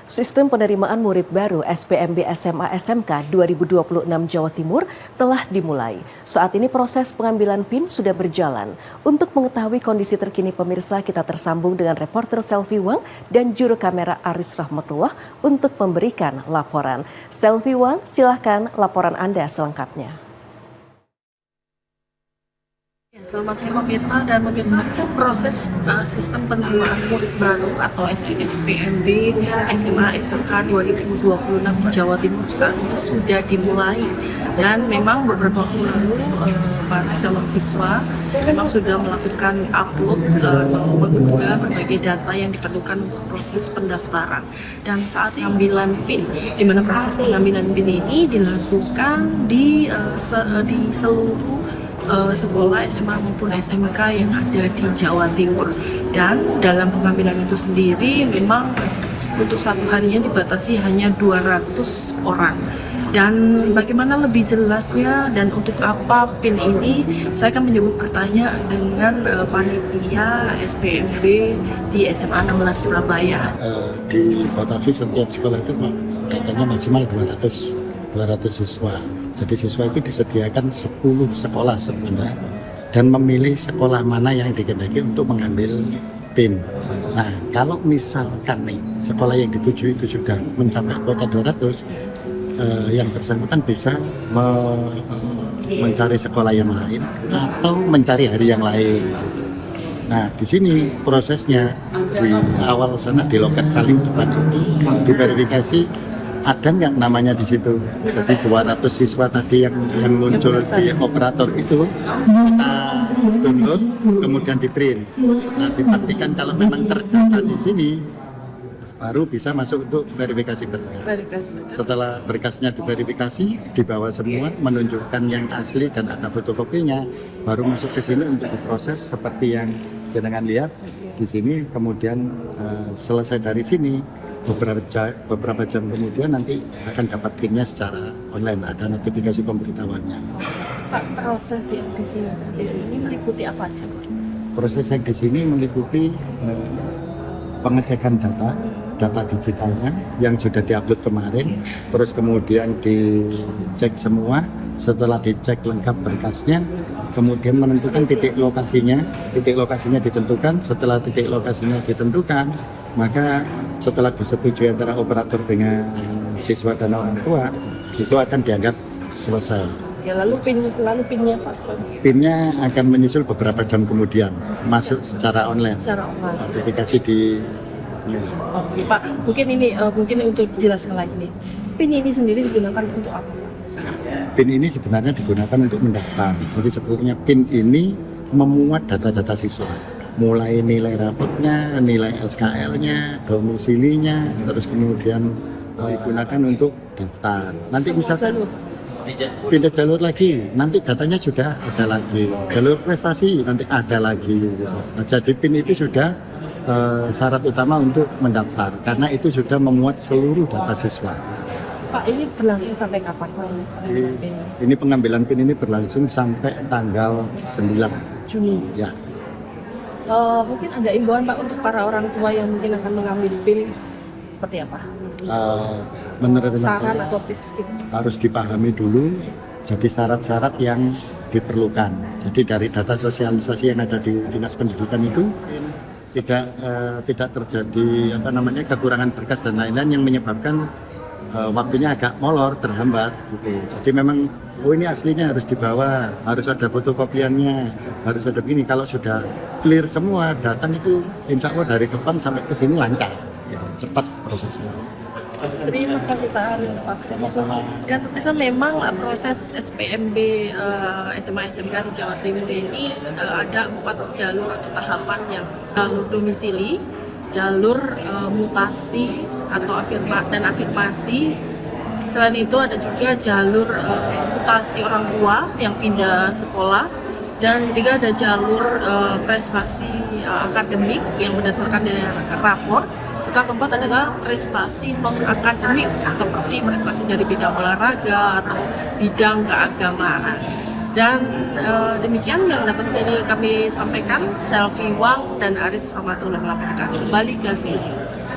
Sistem penerimaan murid baru SPMB SMA SMK 2026 Jawa Timur telah dimulai. Saat ini proses pengambilan PIN sudah berjalan. Untuk mengetahui kondisi terkini pemirsa, kita tersambung dengan reporter Selvi Wang dan juru kamera Aris Rahmatullah untuk memberikan laporan. Selvi Wang, silahkan laporan Anda selengkapnya. Selamat siang pemirsa, proses sistem penerimaan murid baru atau SPMB SMA SMK 2026 di Jawa Timur saat itu sudah dimulai, dan memang beberapa waktu lalu para calon siswa memang sudah melakukan upload atau mengunggah berbagai data yang diperlukan untuk proses pendaftaran. Dan saat pengambilan PIN, di mana proses pengambilan PIN ini dilakukan di seluruh sekolah SMA maupun SMK yang ada di Jawa Timur. Dan dalam pengambilan itu sendiri memang untuk satu harinya dibatasi hanya 200 orang. Dan bagaimana lebih jelasnya dan untuk apa PIN ini, saya akan menyebut bertanya dengan panitia SPMB di SMA 16 Surabaya. Dibatasi setiap sekolah itu katanya maksimal 200 siswa. Jadi siswa itu disediakan 10 sekolah sebenarnya, dan memilih sekolah mana yang dikehendaki untuk mengambil PIN. Nah, kalau misalkan nih sekolah yang dituju itu sudah mencapai kuota 200, yang bersangkutan bisa mencari sekolah yang lain atau mencari hari yang lain. Nah, di sini prosesnya di awal sana di loket paling depan itu diverifikasi ada nggak namanya di situ. Jadi 200 siswa tadi yang muncul di operator itu kita download kemudian di print. Nah, dipastikan kalau memang terdata di sini baru bisa masuk untuk verifikasi berkas. Setelah berkasnya diverifikasi, dibawa semua menunjukkan yang asli dan ada fotokopinya, baru masuk ke sini untuk diproses seperti yang jenengan lihat di sini. Kemudian selesai dari sini beberapa jam kemudian nanti akan dapat PIN-nya secara online, ada notifikasi pemberitahuannya. Pak, proses yang di sini ini meliputi apa aja? Proses yang di sini meliputi pengecekan data digitalnya yang sudah diupload kemarin, terus kemudian dicek semua. Setelah dicek lengkap berkasnya, kemudian menentukan titik lokasinya ditentukan. Setelah titik lokasinya ditentukan, maka setelah disetujui antara operator dengan siswa dan orang tua, itu akan dianggap selesai. Ya, lalu PIN-nya Pak? PIN-nya akan menyusul beberapa jam kemudian, masuk secara online. Notifikasi di Oke, Pak, mungkin untuk dijelaskan lagi nih, PIN ini sendiri digunakan untuk apa? PIN ini sebenarnya digunakan untuk mendaftar. Jadi sebetulnya PIN ini memuat data-data siswa, mulai nilai rapotnya, nilai SKL-nya, domisilinya, terus kemudian digunakan untuk daftar. Nanti misalkan pindah jalur lagi, nanti datanya sudah ada lagi. Jalur prestasi nanti ada lagi gitu. Nah, jadi PIN itu sudah syarat utama untuk mendaftar, karena itu sudah memuat seluruh data siswa. Pak, ini berlangsung sampai kapan? Ini pengambilan PIN ini berlangsung sampai tanggal 9 Juni. Ya. Mungkin ada imbauan Pak untuk para orang tua yang mungkin akan mengambil PIN, seperti apa? Menurut saran saya atau tips gitu? harus dipahami dulu jadi syarat-syarat yang diperlukan. Jadi dari data sosialisasi yang ada di Dinas Pendidikan itu tidak terjadi kekurangan berkas dan lain-lain yang menyebabkan waktunya agak molor, terhambat gitu. Jadi memang ini aslinya harus dibawa, harus ada fotokopiannya, harus ada begini. Kalau sudah clear semua, datang itu insya Allah dari depan sampai ke sini lancar gitu, cepat prosesnya. Terima kasih Pak. Sama-sama. Dan ternyata memang proses SPMB SMA SMK di Jawa Timur ini ada 4 jalur atau tahapan, yang jalur domisili, jalur mutasi atau afirmasi. Selain itu ada juga jalur mutasi orang tua yang pindah sekolah, dan ketiga ada jalur prestasi akademik yang berdasarkan dari rapor. Setelah keempat adalah prestasi non-akademik seperti prestasi dari bidang olahraga atau bidang keagamaan. Dan demikian yang dapat kami sampaikan. Selvi Wang dan Aris Rahmatullah melaporkan. Kembali ke studio.